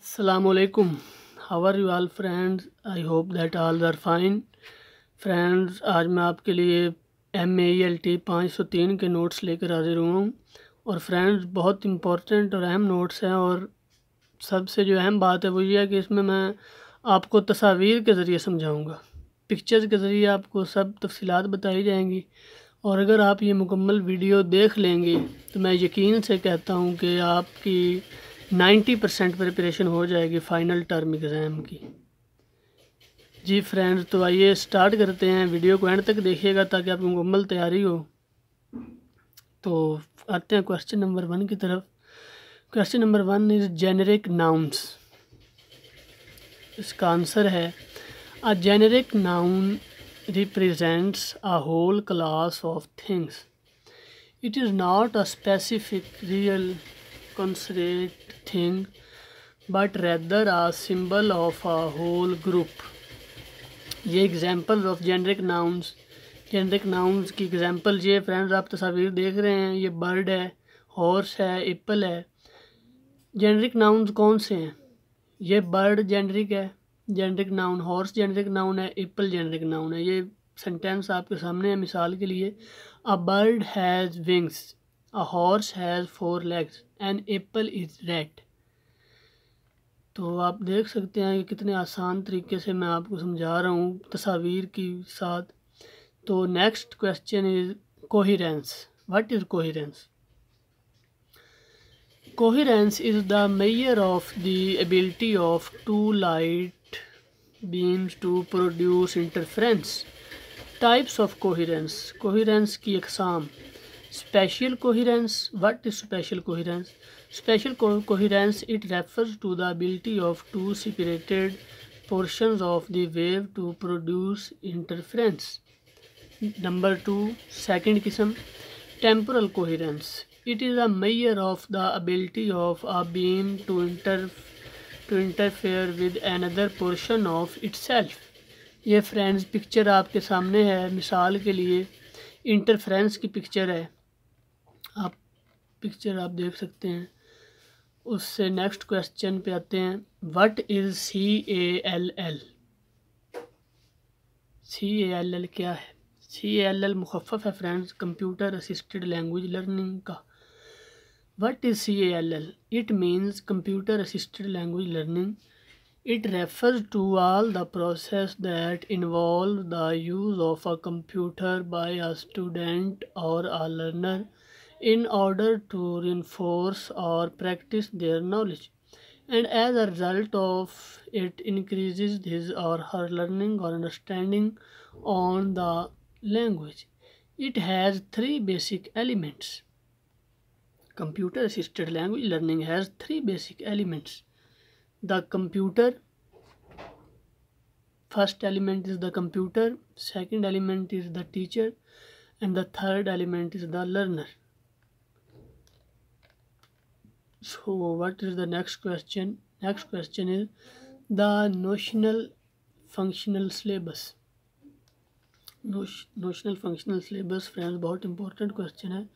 Assalamualaikum. How are you all friends? I hope that all are fine. Friends, आज मैं आपके लिए MAELT 503 के नोट्स लेकर हाजिर हुआ हूँ। और फ्रेंड्स, बहुत इम्पोर्टेंट और अहम नोट्स हैं। और सबसे जो अहम बात है वो ये है कि इसमें मैं आपको तस्वीर के ज़रिए समझाऊँगा। पिक्चर्स के ज़रिए आपको सब तफसीलात बताई जाएंगी। और अगर आप ये मुकम्मल वीडियो देख लेंगे तो मैं यकीन से कहता हूँ कि आपकी 90% प्रिपरेशन हो जाएगी फ़ाइनल टर्म एग्ज़ाम की। जी फ्रेंड्स, तो आइए स्टार्ट करते हैं। वीडियो को एंड तक देखिएगा ताकि आपकी मुकम्मल तैयारी हो। तो आते हैं क्वेश्चन नंबर 1 की तरफ। Question number 1 is generic nouns. इसका आंसर है अ generic noun represents a whole class of things. It is not a specific real concrete thing, but rather a symbol of a whole group. ये example of generic nouns की example ये friends आप तस्वीर देख रहे हैं। ये बर्ड है, हॉर्स है, एप्पल है। जेनरिक नाउन्स कौन से हैं? ये बर्ड जेनरिक है, generic noun. Horse generic noun है, एप्पल जेनरिक नाउन है। ये सेंटेंस आपके सामने है। मिसाल के लिए, a bird has wings, a horse has 4 legs, an apple is red. तो आप देख सकते हैं कि कितने आसान तरीके से मैं आपको समझा रहा हूँ तस्वीर के साथ। तो next question is coherence. What is coherence? Coherence is the measure of the ability of two light beams to produce interference. Types of coherence. Coherence की अक़साम. Spatial coherence. What is spatial coherence? Spatial coherence, it refers to the ability of two separated portions of the wave to produce interference. Number 2, second किस्म, temporal coherence. It is a measure of the ability of a beam to interfere with another portion of itself. ये friends picture आपके सामने है। मिसाल के लिए interference की picture है। आप पिक्चर आप देख सकते हैं। उससे नेक्स्ट क्वेश्चन पे आते हैं। What is CALL? CALL क्या है? CALL मुखफ़फ़ है friends, computer assisted language learning का। What is CALL? It means Computer Assisted Language Learning. It refers to all the process that involve the use of a computer by a student or a learner in order to reinforce or practice their knowledge. And as a result of it increases his or her learning or understanding on the language. It has 3 basic elements. Computer assisted language learning has 3 basic elements. The computer, first element is the computer, second element is the teacher, and the third element is the learner. So what is the next question? Next question is the notional functional syllabus. Notional functional syllabus friends बहुत important question है।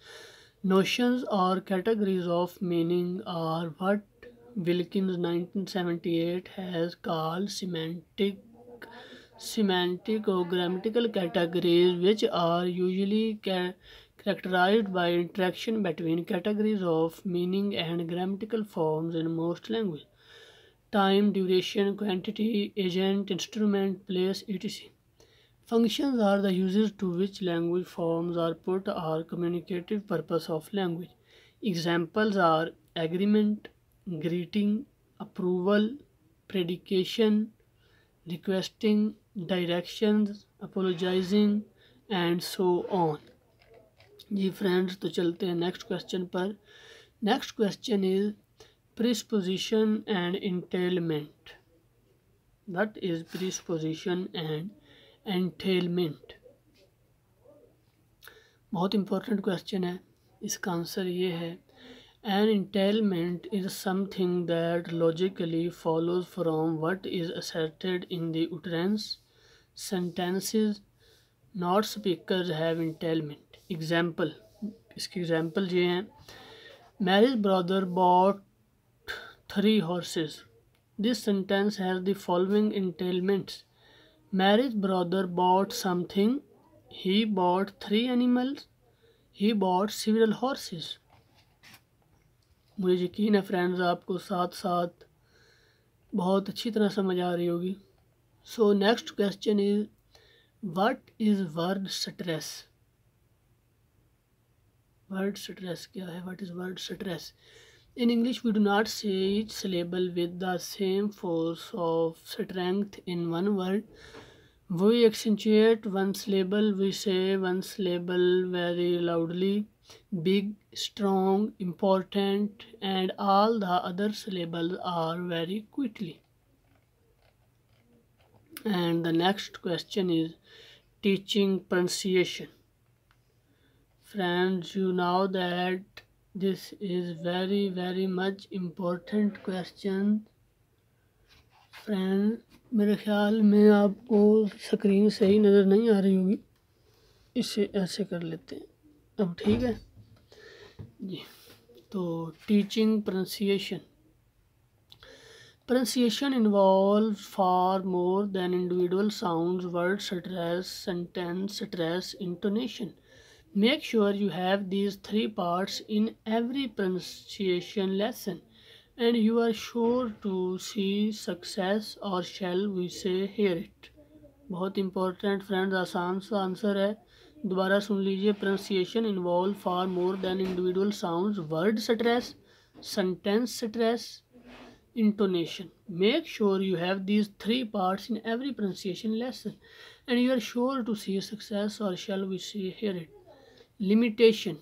Notions or categories of meaning are what Wilkins 1978 has called semantic or grammatical categories, which are usually characterized by interaction between categories of meaning and grammatical forms in most languages. Time, duration, quantity, agent, instrument, place, etc. Functions are the uses to which language forms are put or communicative purpose of language. Examples are agreement, greeting, approval, predication, requesting, directions, apologizing and so on. जी friends, तो चलते हैं next question पर। Next question is presupposition and entailment. What is presupposition and entailment? बहुत important question है। इसका answer ये है, an entailment is something that logically follows from what is asserted in the utterance. Sentences not speakers have entailment. Example, इसकी example ये हैं। Mary's brother bought 3 horses. This sentence has the following entailments. Mary's brother bought something. He bought 3 animals. He bought several horses. मुझे यकीन है friends आपको साथ साथ बहुत अच्छी तरह समझ आ रही होगी. So next question is what is word stress. Word stress क्या है? What is word stress? In English, we do not say each syllable with the same force of strength in one word. We accentuate one syllable, we say one syllable very loudly, big, strong, important, and all the other syllables are very quickly. And the next question is teaching pronunciation. Friends, you know that this is very much important question. Friend, मेरे ख्याल में आपको screen सही नज़र नहीं आ रही होगी. इसे ऐसे कर लेते हैं. अब ठीक है जी. तो teaching pronunciation. Pronunciation involves far more than individual sounds, word stress, sentence stress, intonation. Make sure you have these 3 parts in every pronunciation lesson, and you are sure to see success, or shall we say hear it. बहुत important friends, आसान सा answer है. दोबारा सुन लीजिए. Pronunciation involve far more than individual sounds, word stress, sentence stress, intonation. Make sure you have these 3 parts in every pronunciation lesson, and you are sure to see success, or shall we say hear it. Limitation.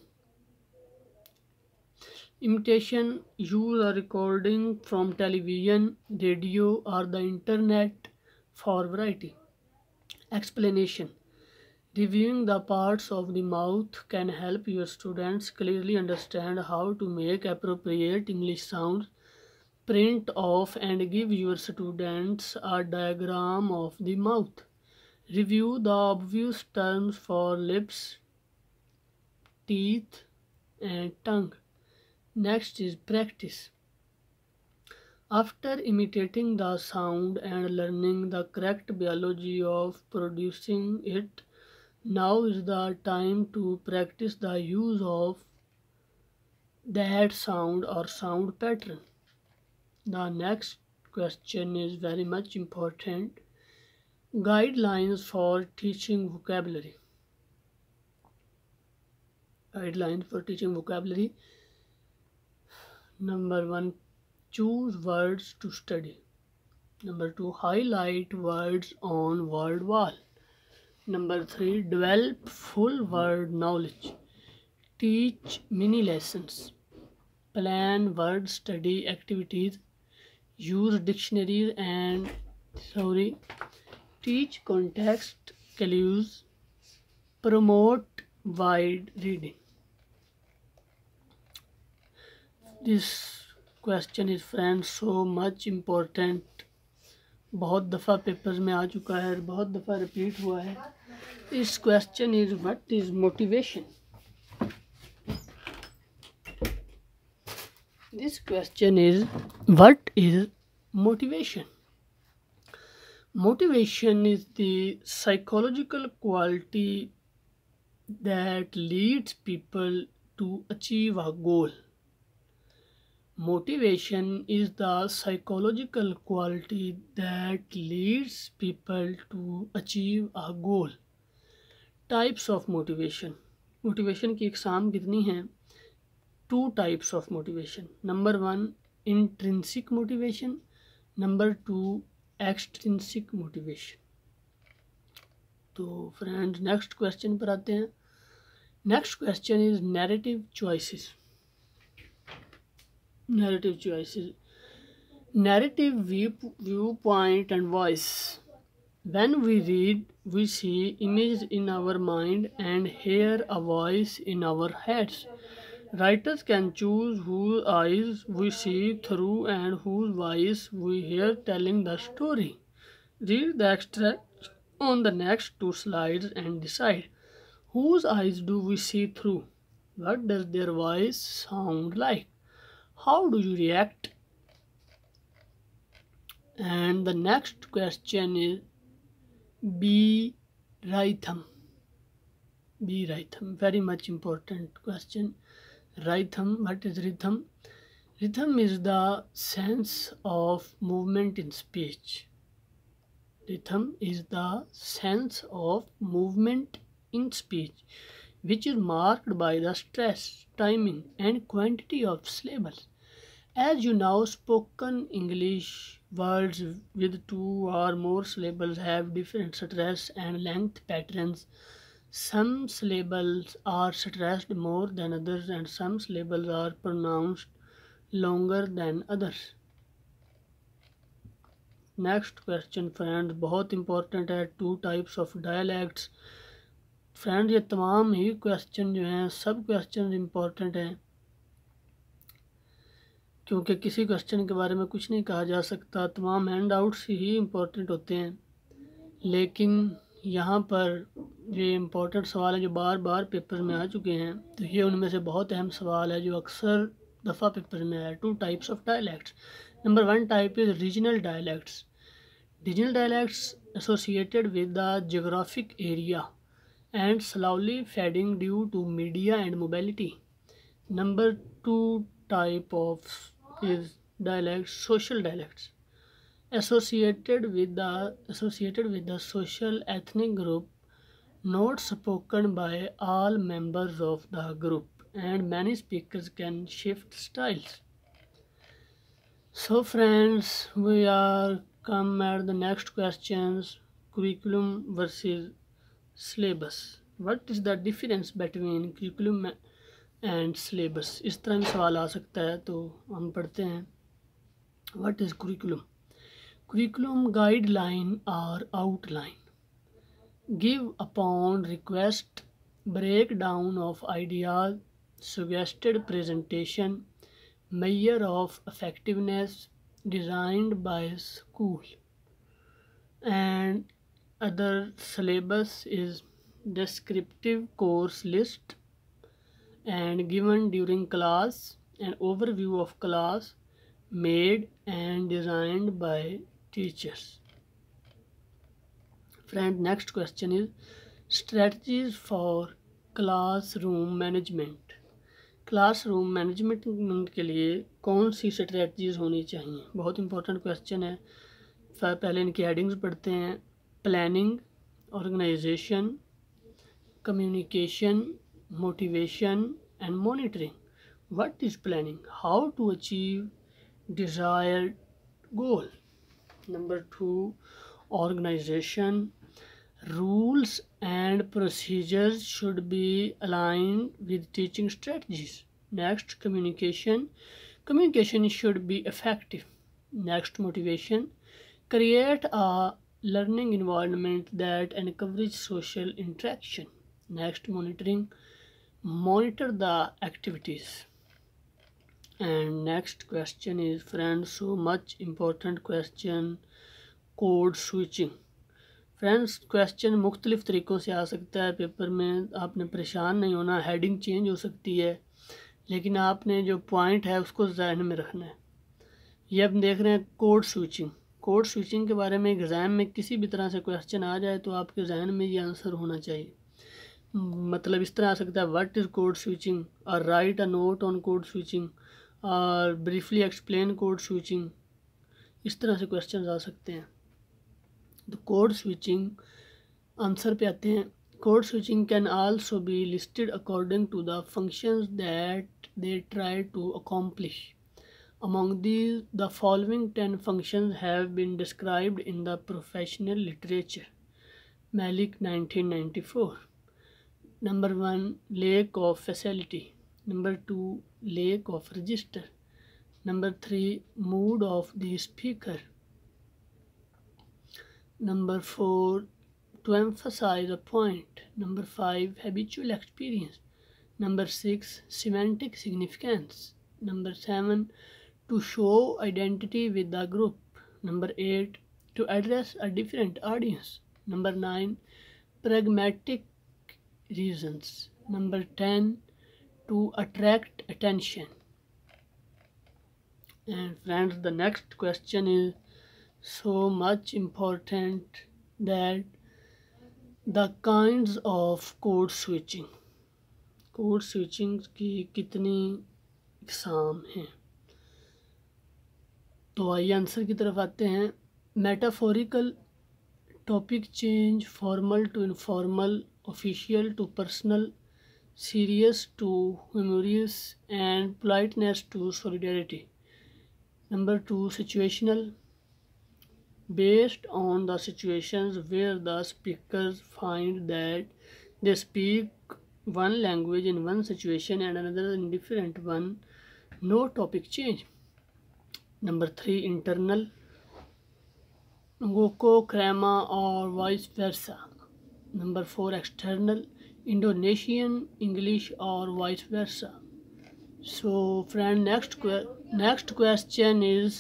Imitation. Use a recording from television, radio, or the internet for variety. Explanation. Reviewing the parts of the mouth can help your students clearly understand how to make appropriate English sounds. Print off and give your students a diagram of the mouth. Review the obvious terms for lips, teeth, and tongue. Next is practice. After imitating the sound and learning the correct biology of producing it, now is the time to practice the use of that sound or sound pattern. The next question is very much important. Guidelines for teaching vocabulary. Guidelines for teaching vocabulary. Number 1, choose words to study. Number 2, highlight words on word wall. Number 3, develop full word knowledge. Teach mini lessons. Plan word study activities. Use dictionaries and teach context clues. Promote wide reading. This question is friends so much important. बहुत दफ़ा papers में आ चुका है, बहुत दफ़ा repeat हुआ है. इस question is what is motivation. This question is what is motivation? Motivation is the psychological quality that leads people to achieve a goal. Motivation is the psychological quality that leads people to achieve a goal. Types of motivation. Motivation की इकसाम कितनी हैं? 2 types of motivation. Number 1, intrinsic motivation. Number 2, extrinsic motivation. तो friends next question पर आते हैं. Next question is narrative choices. Narrative choices. Narrative viewpoint and voice. When we read, we see images in our mind and hear a voice in our heads. Writers can choose whose eyes we see through and whose voice we hear telling the story. Read the extract on the next 2 slides and decide whose eyes do we see through? What does their voice sound like? How do you react? And the next question is B rhythm. B rhythm, very much important question. Rhythm, what is rhythm? Rhythm is the sense of movement in speech. Rhythm is the sense of movement in speech, which is marked by the stress, timing, and quantity of syllables. As you know, spoken English words with two or more syllables have different stress and length patterns. Some syllables are stressed more than others, and some syllables are pronounced longer than others. Next question friends बहुत important है, two types of dialects. Friends ये तमाम ही question जो हैं सब question important हैं, क्योंकि किसी क्वेश्चन के बारे में कुछ नहीं कहा जा सकता, तमाम हैंड आउट्स ही इम्पोर्टेंट होते हैं। लेकिन यहाँ पर ये इम्पोर्टेंट सवाल है जो बार बार पेपर में आ चुके हैं, तो ये उनमें से बहुत अहम सवाल है जो अक्सर दफ़ा पेपर में आया। Two types of dialects. Number one type is regional dialects. Regional dialects associated with the geographic area and slowly fading due to media and mobility. Number two type of is dialects, social dialects, associated with the social ethnic group, not spoken by all members of the group, and many speakers can shift styles. So friends, we are come at the next questions, curriculum versus syllabus. What is the difference between curriculum and syllabus? इस तरह भी सवाल आ सकता है, तो हम पढ़ते हैं. What is curriculum? Curriculum guideline or outline. Give upon request breakdown of ideas, suggested presentation, measure of effectiveness designed by school. And other syllabus is descriptive course list and given during class, an overview of class made and designed by teachers. Friend, next question is strategies for classroom management. Classroom management के लिए कौन सी strategies होनी चाहिए, बहुत important question है। पहले इनकी headings पढ़ते हैं। Planning, organisation, communication, motivation and monitoring. What is planning? How to achieve desired goal. Number two, organisation, rules and procedures should be aligned with teaching strategies. Next, communication. Communication should be effective. Next, motivation. Create a learning environment that encourages social interaction. Next, monitoring. Monitor the activities. And next question is, friends, so much important question, code switching. Friends question मुख्तलिफ़ तरीक़ों से आ सकता है paper में, आपने परेशान नहीं होना। हेडिंग चेंज हो सकती है, लेकिन आपने जो पॉइंट है उसको जहन में रखना है। ये अब देख रहे हैं कोड स्विचिंग। कोड स्विचिंग के बारे में एग्ज़ाम में किसी भी तरह से क्वेश्चन आ जाए तो आपके जहन में ये आंसर होना चाहिए। मतलब इस तरह आ सकता है, व्हाट इज़ कोड स्विचिंग, और right a note on code switching, और ब्रीफली एक्सप्लेन कोड स्विचिंग। इस तरह से क्वेश्चन आ सकते हैं। तो कोड स्विचिंग आंसर पे आते हैं। Code switching can also be listed according to the functions that they try to accomplish. Among these the following 10 functions have been described in the professional literature. Malik 1994. Number 1, lack of facility. Number 2, lack of register. Number 3, mood of the speaker. Number 4, to emphasize a point. Number 5, habitual experience. Number 6, semantic significance. Number 7, to show identity with the group. Number 8, to address a different audience. Number 9, pragmatic reasons. Number 10, to attract attention. And friends, the next question is so much important that the kinds of code switching की कितनी इकसाम हैं। तो आइए answer की तरफ आते हैं। Metaphorical, topic change, formal to informal, official to personal, serious to humorous, and politeness to solidarity. Number 2, situational, based on the situations where the speakers find that they speak one language in one situation and another in different one, no topic change. Number 3, internal, Ngoko, Krama, or vice versa. Number 4, external, Indonesian, English, or vice versa. So friend, next question is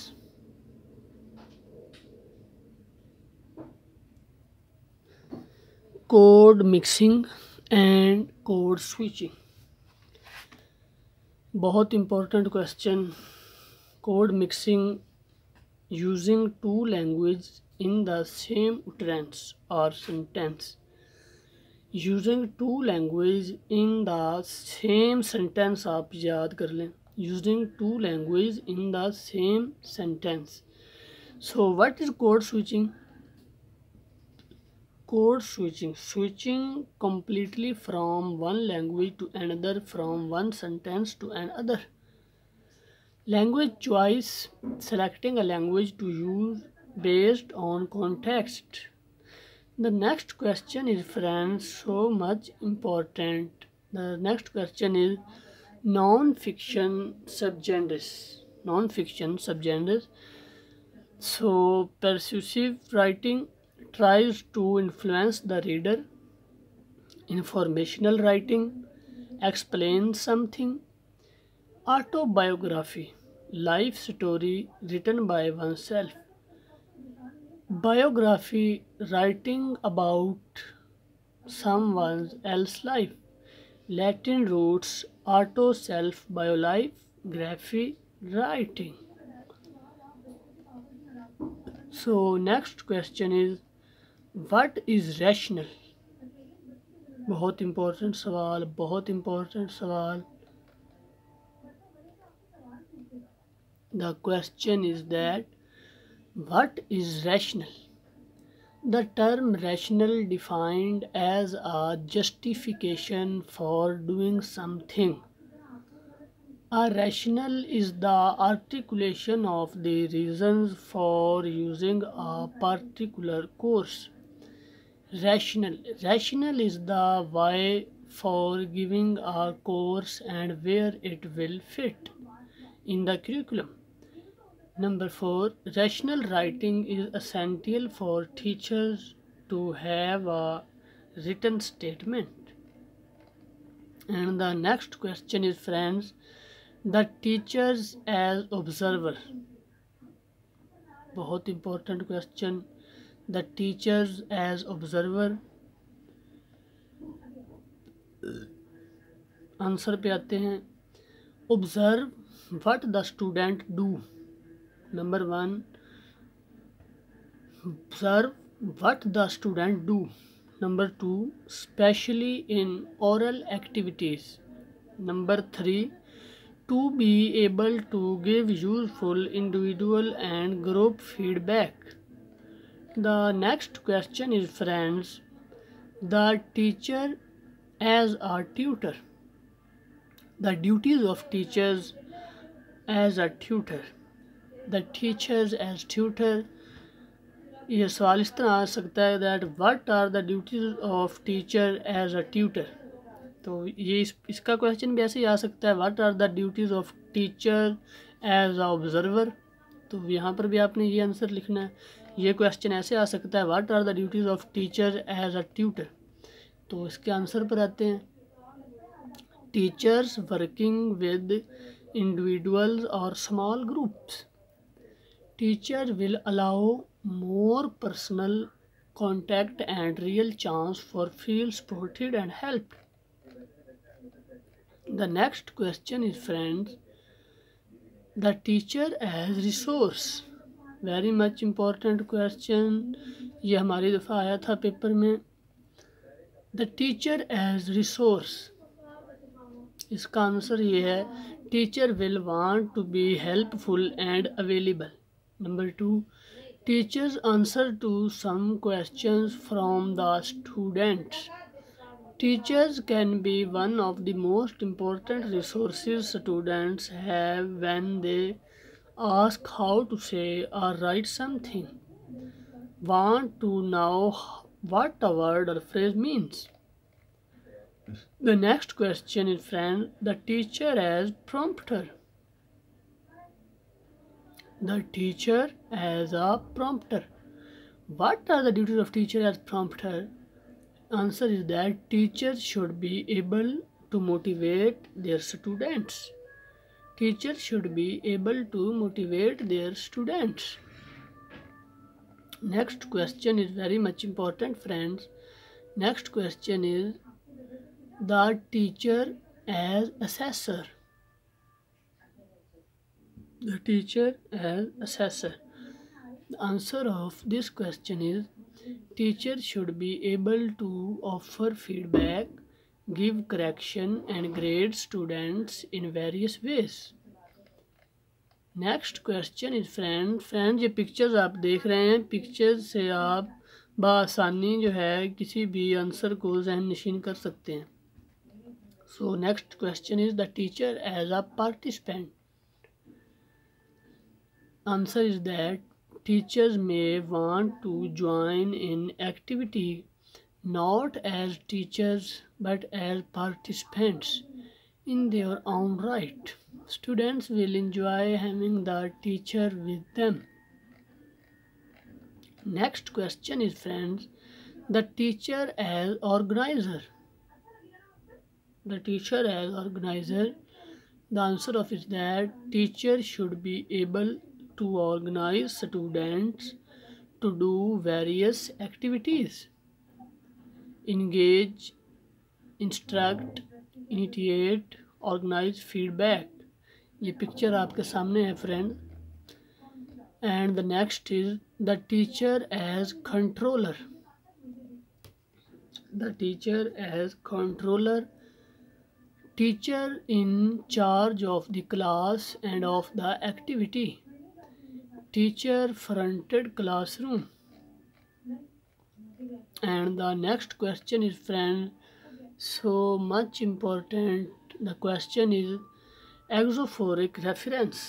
code mixing and code switching. बहुत important question. Code mixing using two languages in the same utterance or sentence. Using two languages in the same sentence, आप याद कर लें, using two languages in the same sentence. So what is code switching? Code switching, switching completely from one language to another, from one sentence to another. Language choice, selecting a language to use based on context. The next question is, friends, so much important. The next question is non-fiction subgenres. Non-fiction subgenres. So persuasive writing tries to influence the reader. Informational writing explains something. Autobiography, life story written by oneself. Biography, writing about someone else's life. Latin roots, auto, self, biolife, graphy, writing. So next question is, what is rational? बहुत important सवाल, बहुत important सवाल. The question is that what is rational? The term rational defined as a justification for doing something. A rational is the articulation of the reasons for using a particular course. Rational is the why for giving a course and where it will fit in the curriculum. Number 4, rational writing is essential for teachers to have a written statement. And the next question is, friends, the teachers as observer. बहुत important question. The teachers as observer. Answer पे आते हैं. Observe what the student do. Number 1, observe what the student do. Number 2, especially in oral activities. Number 3, to be able to give useful individual and group feedback. The next question is, friends, the teacher as a tutor. The duties of teachers as a tutor. The teachers as tutor. ये सवाल इस तरह आ सकता है that what are the duties of teacher as a tutor. तो ये इसका question भी ऐसे ही आ सकता है, what are the duties of teacher as a observer. तो यहाँ पर भी आपने ये आंसर लिखना है. ये क्वेश्चन ऐसे आ सकता है, what are the duties of teacher as a tutor. तो इसके आंसर पर आते हैं. Teachers working with individuals or small groups. Teacher will allow more personal contact and real chance for feel supported and helped. The next question is, friends, the teacher as resource. Very much important question, ये हमारी दफ़ा आया था paper में। The teacher as resource, इसका answer ये है teacher will want to be helpful and available. Number 2, teachers answer to some questions from the students. Teachers can be one of the most important resources students have when they ask how to say or write something. Want to know what a word or phrase means? The next question is, friend, the teacher as prompter. The teacher as a prompter. What are the duties of teacher as prompter? Answer is that teachers should be able to motivate their students. Teachers should be able to motivate their students. Next question is very much important, friends. Next question is the teacher as assessor. The teacher as assessor. The answer of this question is teachers should be able to offer feedback, give correction and grade students in various ways. Next question is friends, ये pictures आप देख रहे हैं, pictures से आप बआसानी जो है किसी भी आंसर को जहन नशीन कर सकते हैं। So next question is the teacher as a participant. Answer is that teachers may want to join in activity not as teachers but as participants in their own right. Students will enjoy having the teacher with them. Next question is, friends, the teacher as organizer. The teacher as organizer. The answer of is that teacher should be able to organize students to do various activities, engage, instruct, initiate, organize, feedback. ये picture आपके सामने है friend. And the next is the teacher as controller. The teacher as controller. Teacher in charge of the class and of the activity. Teacher fronted classroom. And the next question is, friend, so much important. The question is exophoric reference.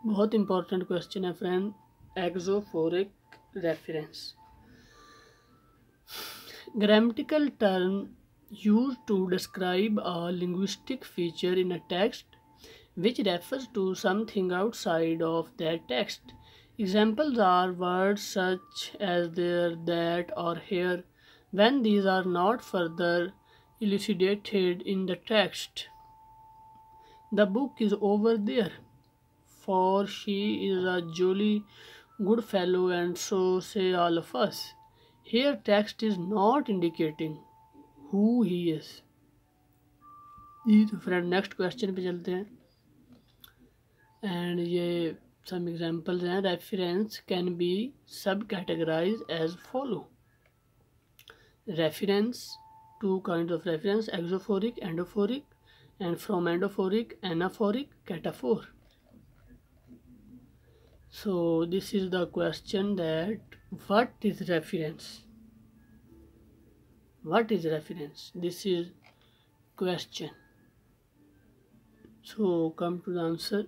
बहुत important question है friend, exophoric reference. Grammatical term used to describe a linguistic feature in a text which refers to something outside of that text. Examples are words such as there, that, or here, when these are not further elucidated in the text. The book is over there, for she is a jolly good fellow, and so say all of us. Here text is not indicating who he is. तो friend next question पे चलते हैं। And ये some examples हैं. Reference can be subcategorized as follow. Reference, two kinds of reference, exophoric, endophoric, and from endophoric, anaphoric, cataphor. So this is the question that what is reference? What is reference? This is question. So come to the answer.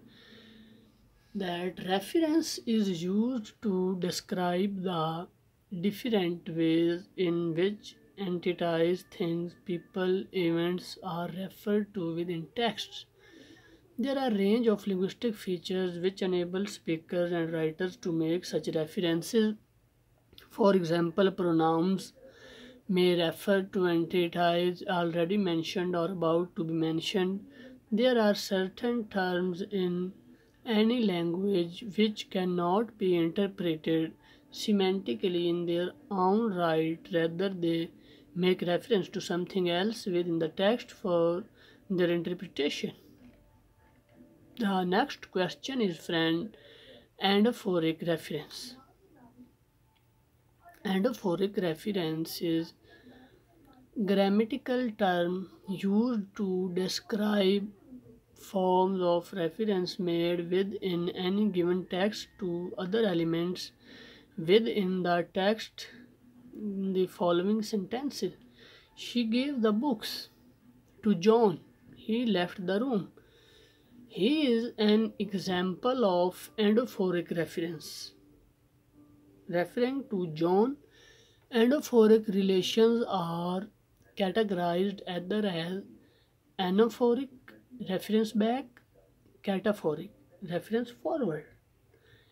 That reference is used to describe the different ways in which entities, things, people, events are referred to within texts. There are a range of linguistic features which enable speakers and writers to make such references. For example, pronouns may refer to entities already mentioned or about to be mentioned. There are certain terms in any language which cannot be interpreted semantically in their own right, rather they make reference to something else within the text for their interpretation. The next question is, friend, Anaphoric reference. Anaphoric reference is grammatical term used to describe forms of reference made within any given text to other elements within the text. In the following sentences: she gave the books to John. He left the room. He is an example of anaphoric reference. Referring to John, anaphoric relations are categorized either as anaphoric, reference back, cataphoric, reference forward.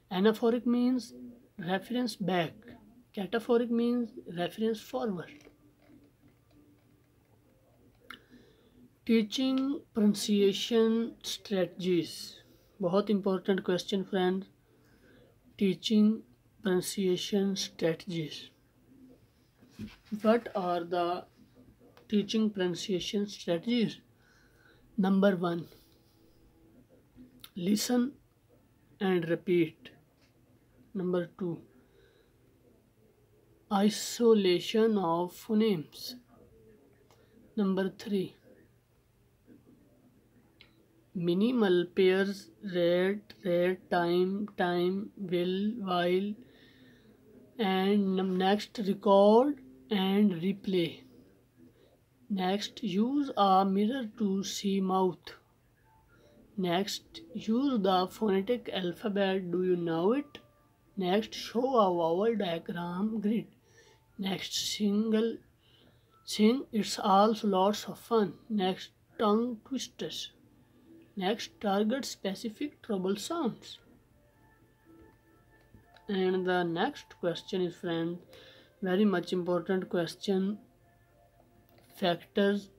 Anaphoric means reference back, cataphoric means reference forward. Teaching pronunciation strategies. बहुत important question friends. Teaching pronunciation strategies. What are the teaching pronunciation strategies? Number 1, listen and repeat. Number 2, isolation of phonemes. Number 3, minimal pairs, rate, time, will, while, and next, record and replay. Next, use a mirror to see mouth. Next, use the phonetic alphabet. Do you know it? Next, show a vowel diagram grid. Next, sing. It's also lots of fun. Next, tongue twisters. Next, target specific trouble sounds. And the next question is, friend, very much important question. Factors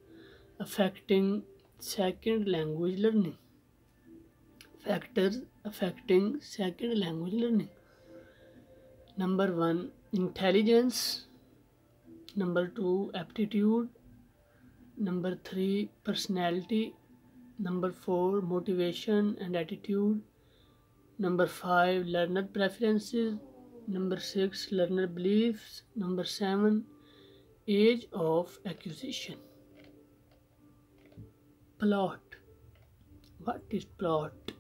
affecting second language learning. Factors affecting second language learning. Number 1, intelligence. Number 2, aptitude. Number 3, personality. Number 4, motivation and attitude. Number 5, learner preferences. Number 6, learner beliefs. Number 7, age of acquisition. Plot. What is plot?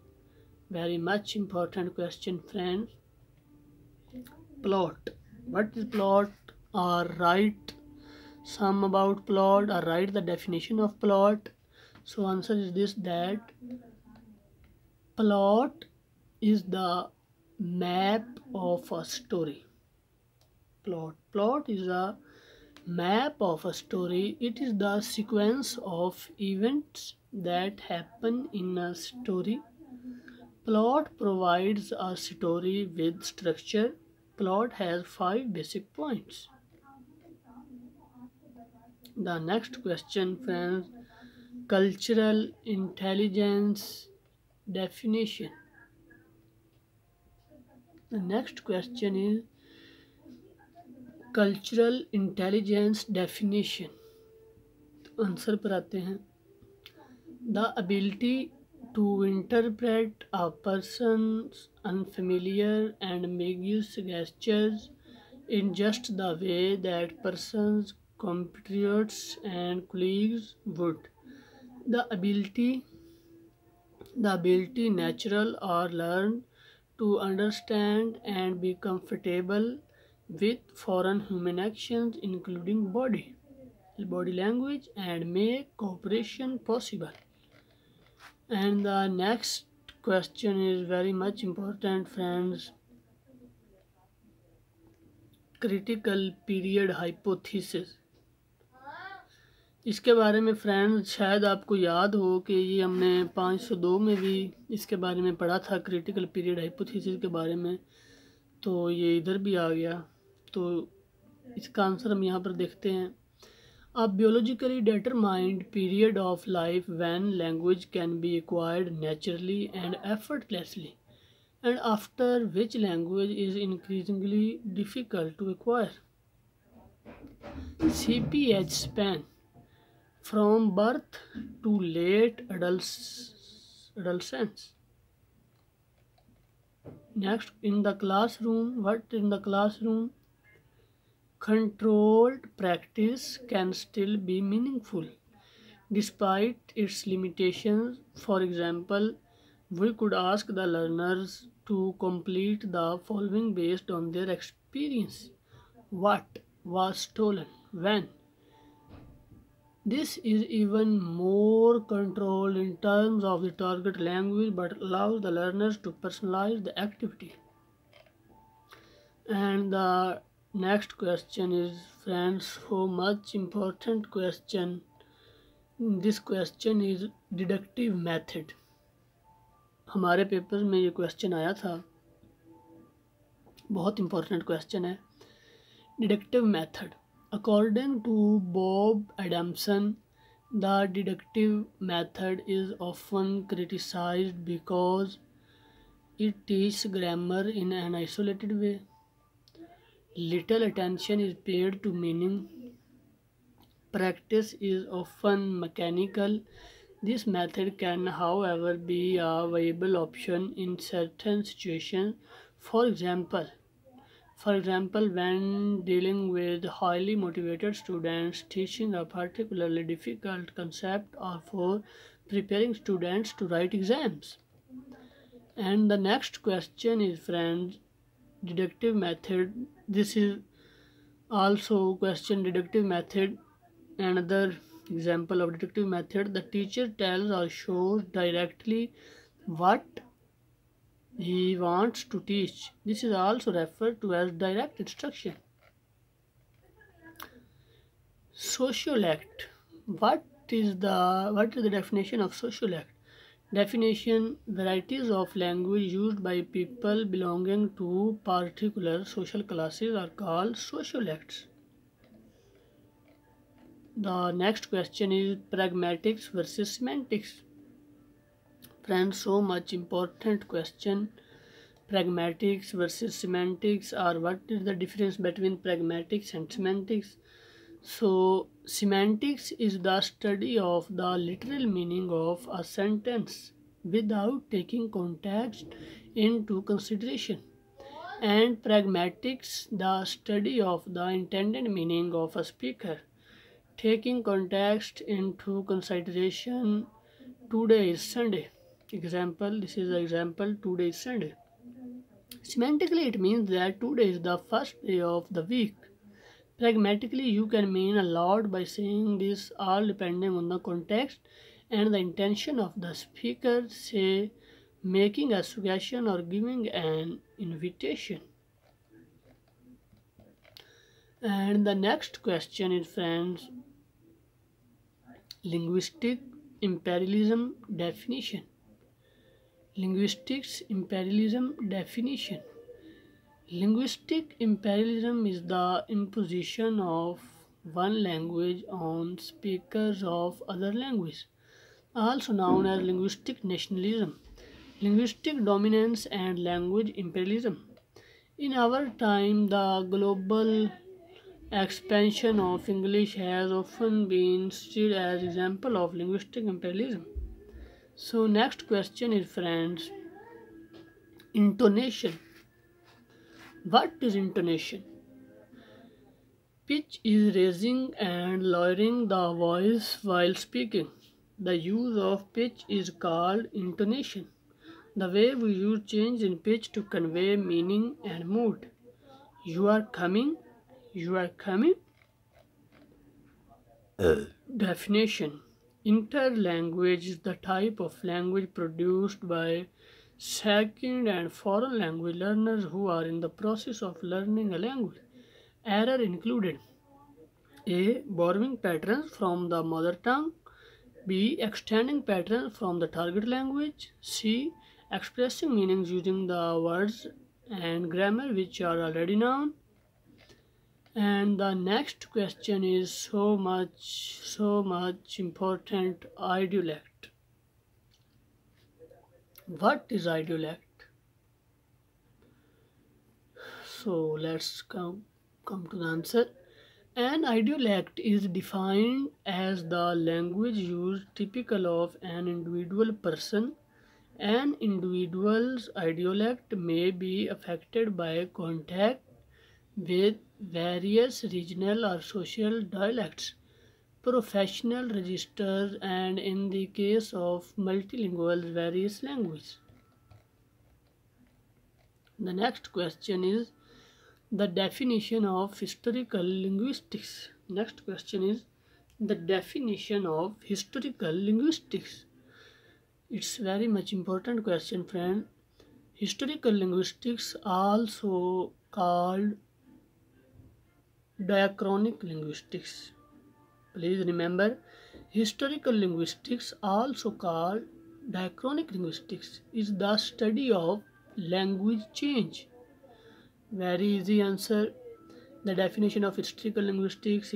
Very much important question, friends. Plot. What is plot? Or write some about plot, or write the definition of plot. So answer is this, that plot is the map of a story. Plot is a map of a story. It is the sequence of events that happen in a story. Plot provides a story with structure. Plot has 5 basic points. The next question, friends, cultural intelligence definition. The next question is cultural intelligence definition. Answer पर आते हैं. The ability to interpret a person's unfamiliar and ambiguous gestures in just the way that person's compatriots and colleagues would. The ability, natural or learned, to understand and be comfortable with foreign human actions, including body language, and make cooperation possible. And the next question is very much important, friends. Critical period hypothesis. इसके बारे में friends शायद आपको याद हो कि ये हमने 502 में भी इसके बारे में पढ़ा था, क्रिटिकल पीरियड हाइपोथेसिस के बारे में. तो ये इधर भी आ गया. तो इसका आंसर हम यहाँ पर देखते हैं. A biologically determined period of life when language can be acquired naturally and effortlessly, and after which language is increasingly difficult to acquire. CPH span from birth to late adolescence. Next, in the classroom, what in the classroom? Controlled practice can still be meaningful despite its limitations. For example, we could ask the learners to complete the following based on their experience. What was stolen? When? This is even more controlled in terms of the target language but allows the learners to personalize the activity. And the next question is, friends, so much important question. This question is deductive method. हमारे paper में ये question आया था, बहुत important question है. Deductive method. According to Bob Adamson, the deductive method is often criticized because it teaches grammar in an isolated way. Little attention is paid to meaning. Practice is often mechanical. This method can, however, be a viable option in certain situations. For example, when dealing with highly motivated students, teaching a particularly difficult concept, or for preparing students to write exams. And the next question is, friends, deductive method. This is also question deductive method. Another example of deductive method, the teacher tells or shows directly what he wants to teach. This is also referred to as direct instruction. Social act. What is the definition of social act? Definition: varieties of language used by people belonging to particular social classes are called social acts. The next question is pragmatics versus semantics. Friends, so much important question. Pragmatics versus semantics, or what is the difference between pragmatics and semantics? So, semantics is the study of the literal meaning of a sentence without taking context into consideration. And pragmatics, the study of the intended meaning of a speaker, taking context into consideration. Today is Sunday. Example, this is the example, today is Sunday. Semantically, it means that today is the first day of the week. Pragmatically, you can mean a lot by saying this, all depending on the context and the intention of the speaker, say, making a suggestion or giving an invitation. And the next question is, friends, linguistic imperialism definition. Linguistics imperialism definition. Linguistic imperialism is the imposition of one language on speakers of other languages, also known as linguistic nationalism, linguistic dominance, and language imperialism. In our time, the global expansion of English has often been cited as example of linguistic imperialism. So next question is, friends, intonation. What is intonation? Pitch is raising and lowering the voice while speaking. The use of pitch is called intonation. The way we use change in pitch to convey meaning and mood. You are coming. You are coming. Definition: interlanguage is the type of language produced by second and foreign language learners who are in the process of learning a language. Error included: A. Borrowing patterns from the mother tongue. B. Extending patterns from the target language. C. Expressing meanings using the words and grammar which are already known. And the next question is so much important, idiolect. What is idiolect? So let's come to the answer. An idiolect is defined as the language used typical of an individual person An individual's ideolect may be affected by contact with various regional or social dialects, professional registers, and in the case of multilinguals, various languages. The next question is the definition of historical linguistics. Next question is the definition of historical linguistics. It's very much important question, friend. Historical linguistics, also called diachronic linguistics. Please remember, historical linguistics, also called diachronic linguistics, is the study of language change. Very easy answer. The definition of historical linguistics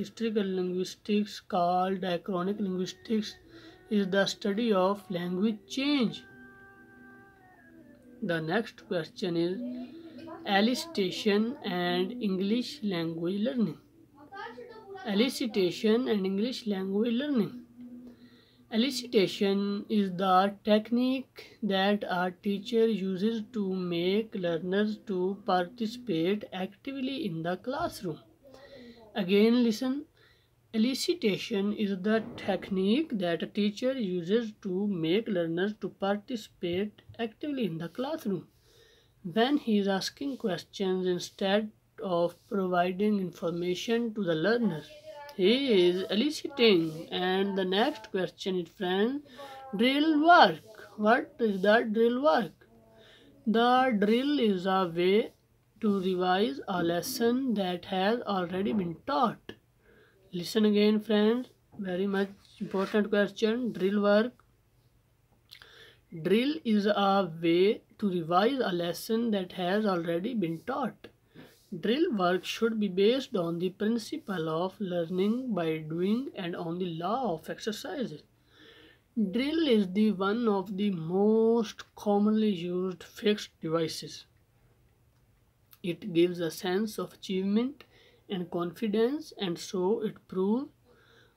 called diachronic linguistics is the study of language change. The next question is elicitation and English language learning. Elicitation and English language learning. Elicitation is the technique that a teacher uses to make learners to participate actively in the classroom. Again, listen. Elicitation is the technique that a teacher uses to make learners to participate actively in the classroom. When he is asking questions instead of providing information to the learner, he is eliciting. And the next question is, friend, drill work. What is the drill work? The drill is a way to revise a lesson that has already been taught. Listen again, friends. Very much important question. Drill work. Drill is a way to revise a lesson that has already been taught. Drill work should be based on the principle of learning by doing and on the law of exercises. Drill is the one of the most commonly used fixed devices. It gives a sense of achievement and confidence, and so it proves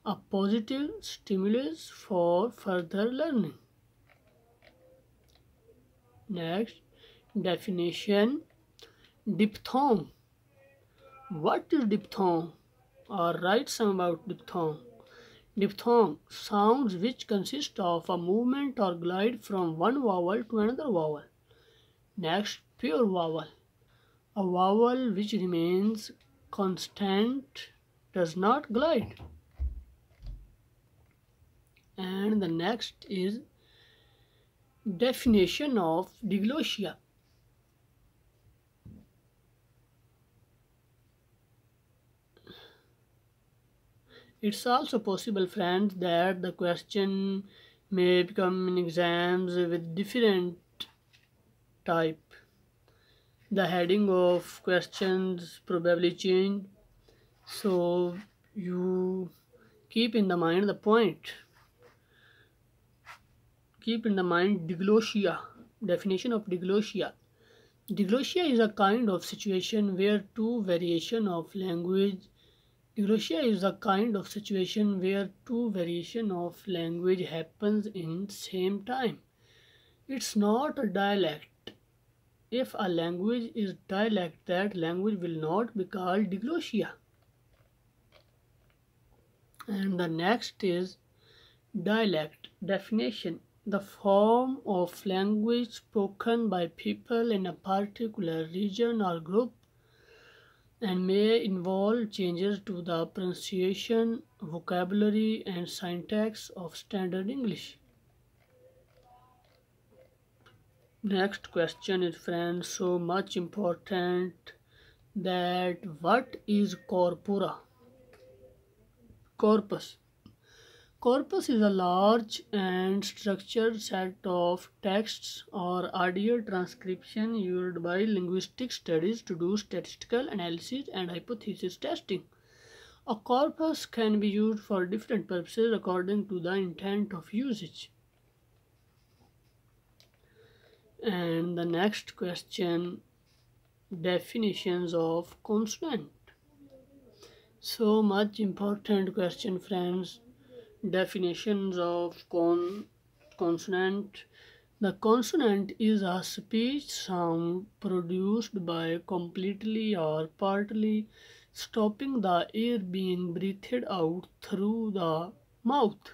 a positive stimulus for further learning. Next, definition, diphthong. What is diphthong? Or write some about diphthong. Diphthong, sounds which consist of a movement or glide from one vowel to another vowel. Next, pure vowel. A vowel which remains constant, does not glide. And the next is definition of diglossia. It's also possible, friends, that the question may become in exams with different type. The heading of questions probably change, so you keep in the mind the point. Keep in the mind diglossia. Definition of diglossia. Diglossia is a kind of situation where two variation of language Diglossia is a kind of situation where two variation of language happens in same time. It's not a dialect. If a language is dialect, that language will not be called diglossia. And the next is dialect. Definition, the form of language spoken by people in a particular region or group and may involve changes to the pronunciation, vocabulary, and syntax of standard English. Next question is, friends, so much important, that what is corpora? Corpus. Corpus is a large and structured set of texts or audio transcription used by linguistic studies to do statistical analysis and hypothesis testing. A corpus can be used for different purposes according to the intent of usage. And the next question, definitions of consonant. So much important question, friends. Definitions of consonant. The consonant is a speech sound produced by completely or partly stopping the air being breathed out through the mouth.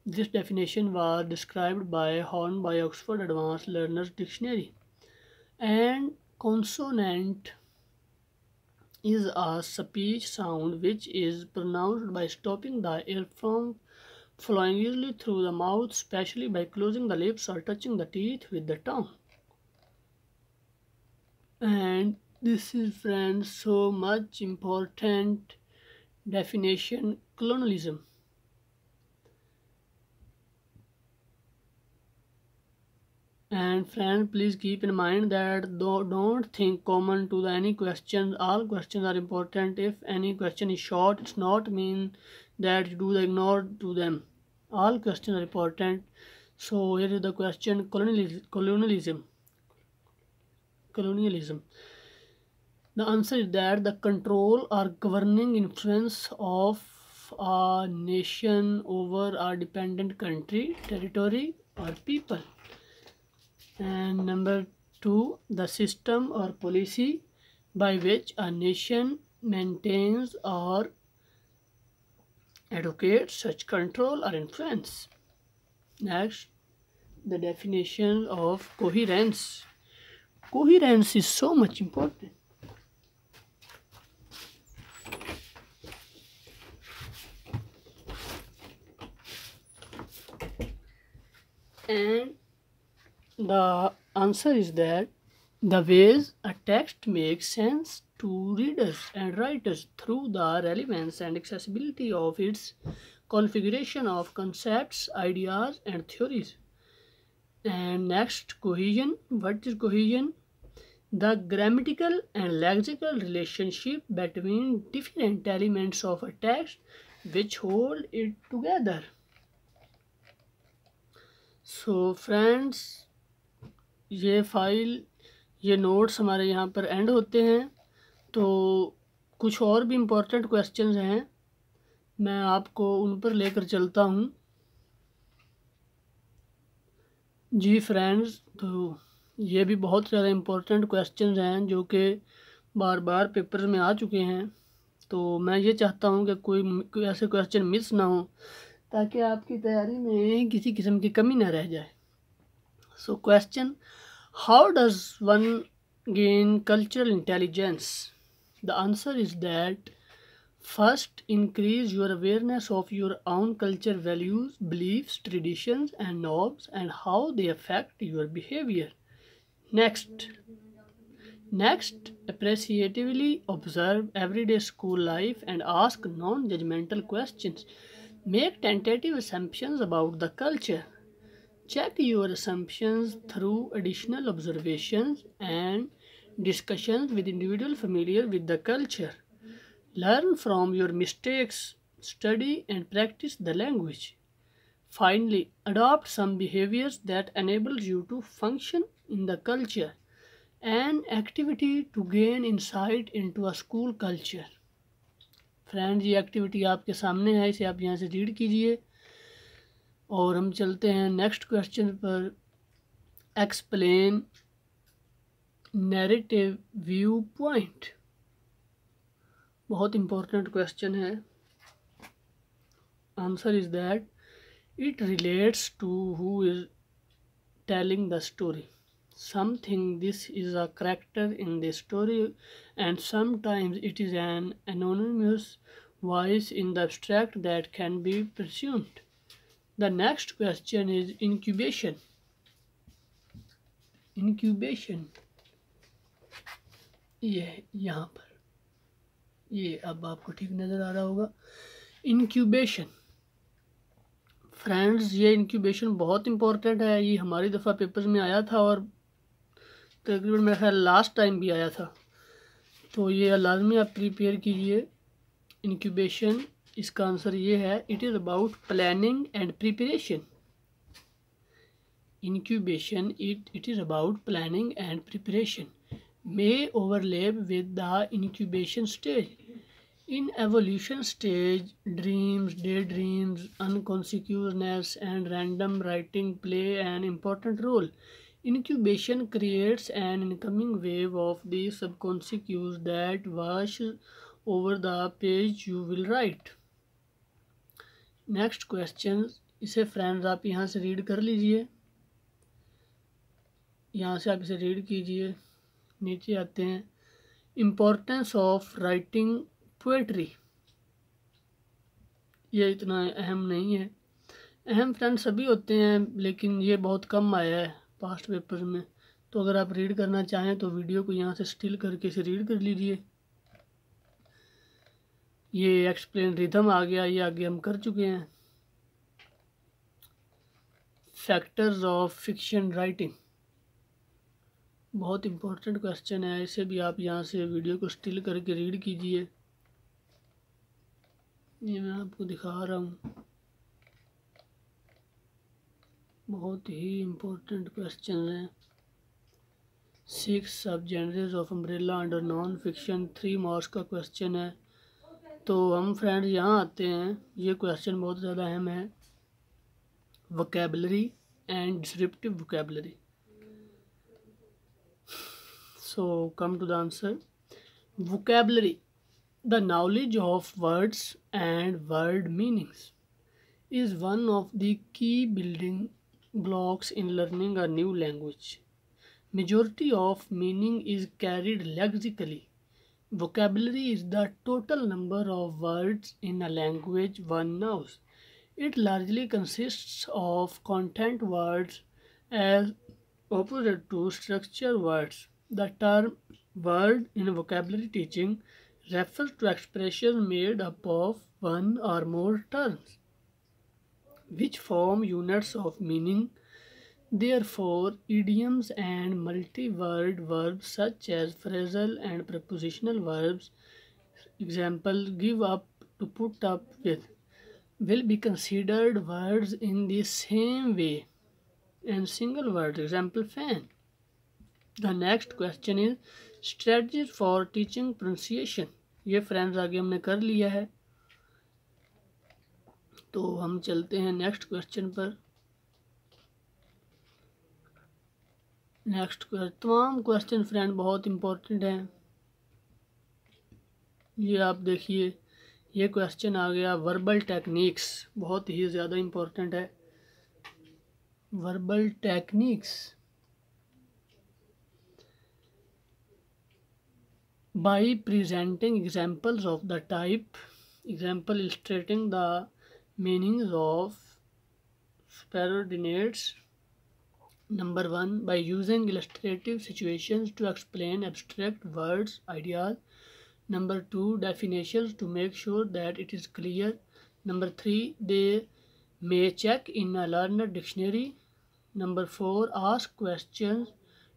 This definition was described by Horn by Oxford Advanced Learners Dictionary. And consonant is a speech sound which is pronounced by stopping the air from flowing easily through the mouth, especially by closing the lips or touching the teeth with the tongue. And this is, friends, so much important definition: colonialism. And friends, please keep in mind that don't think common to the any questions. All questions are important. If any question is short, it's not mean that you do the ignore to them. All questions are important. So here is the question: colonialism. The answer is that the control or governing influence of a nation over a dependent country, territory, or people. And number two, the system or policy by which a nation maintains or advocates such control or influence. Next, the definition of coherence. Coherence is so much important. And the answer is that the ways a text makes sense to readers and writers through the relevance and accessibility of its configuration of concepts, ideas, and theories. And next, cohesion. What is cohesion? The grammatical and lexical relationship between different elements of a text which hold it together. So friends, ये notes हमारे यहाँ पर and होते हैं। तो कुछ और भी इम्पोर्टेंट क्वेश्चंस हैं, मैं आपको उन पर लेकर चलता हूँ। जी फ्रेंड्स, तो ये भी बहुत ज़्यादा इम्पोर्टेंट क्वेश्चंस हैं जो कि बार बार पेपर में आ चुके हैं। तो मैं ये चाहता हूँ कि कोई ऐसे क्वेश्चन मिस ना हो, ताकि आपकी तैयारी में किसी किस्म की कमी ना रह जाए। So question: how does one gain cultural intelligence? The answer is that first, increase your awareness of your own culture, values, beliefs, traditions, and norms, and how they affect your behavior. Next, appreciatively observe everyday school life and ask non-judgmental questions. Make tentative assumptions about the culture. Check your assumptions through additional observations and discussions with individuals familiar with the culture. Learn from your mistakes, study and practice the language. Finally, adopt some behaviors that enable you to function in the culture. An activity to gain insight into a school culture. Friends, ये activity आपके सामने है, इसे आप यहाँ से read कीजिए और हम चलते हैं नेक्स्ट क्वेश्चन पर। Explain narrative view point. बहुत इम्पोर्टेंट क्वेश्चन है। Answer is that it relates to who is telling the story. Something this is a character in the story, and sometimes it is an anonymous voice in the abstract that can be presumed. The next question is incubation. Incubation, ये यहाँ पर, ये अब आपको ठीक नज़र आ रहा होगा। इंक्यूबेशन फ्रेंड्स, ये इंक्यूबेशन बहुत इम्पोर्टेंट है। ये हमारी दफ़ा पेपर्स में आया था और तकरीबन मेरा ख्याल लास्ट टाइम भी आया था। तो ये लाजमी आप प्रिपेयर कीजिए। इंक्यूबेशन, इसका आंसर ये है, it is about planning and preparation. Incubation, it is about planning and preparation, may overlap with the incubation stage. In evolution stage, dreams, daydreams, unconsciousness, and random writing play an important role. Incubation creates an incoming wave of the subconscious cues that wash over the page you will write. Next question, इसे friends आप यहाँ से read कर लीजिए, यहाँ से आप इसे रीड कीजिए। नीचे आते हैं, इम्पोर्टेंस ऑफ राइटिंग पोएट्री। ये इतना अहम नहीं है, अहम फ्रेंड्स सभी होते हैं, लेकिन ये बहुत कम आया है पास्ट पेपर में। तो अगर आप रीड करना चाहें तो वीडियो को यहाँ से स्टिल करके इसे रीड कर लीजिए। ये एक्सप्लेन रिदम आ गया, ये आगे हम कर चुके हैं। फैक्टर्स ऑफ फिक्शन राइटिंग, बहुत इम्पोर्टेंट क्वेश्चन है, इसे भी आप यहाँ से वीडियो को स्टिल करके रीड कीजिए। ये मैं आपको दिखा रहा हूँ, बहुत ही इम्पोर्टेंट क्वेश्चन है। 6 सब genres of umbrella under non fiction, 3 marks का क्वेश्चन है। तो हम फ्रेंड्स यहाँ आते हैं, ये क्वेश्चन बहुत ज़्यादा अहम है। Vocabulary and descriptive vocabulary. So come to the answer. Vocabulary, the knowledge of words and word meanings, is one of the key building blocks in learning a new language. Majority of meaning is carried lexically. Vocabulary is the total number of words in a language one knows. It largely consists of content words as opposite to structure words. The term word in vocabulary teaching refers to expressions made up of one or more terms, which form units of meaning. Therefore, idioms and multi-word verbs such as phrasal and prepositional verbs, example give up, to put up with, will be considered words in the same way. And single word, example fan. The next question is strategies for teaching pronunciation. ये friends आगे हमने कर लिया है, तो हम चलते हैं नेक्स्ट क्वेश्चन पर। तमाम क्वेश्चन फ्रेंड बहुत इम्पोर्टेंट हैं। ये आप देखिए, ये क्वेश्चन आ गया वर्बल टेक्निक्स, बहुत ही ज़्यादा इम्पोर्टेंट है। Verbal techniques, by presenting examples of the type, example illustrating the meanings of subordinates. Number 1, by using illustrative situations to explain abstract words, ideas. Number 2, definitions to make sure that it is clear. Number 3, they may check in a learner dictionary. Number 4, ask questions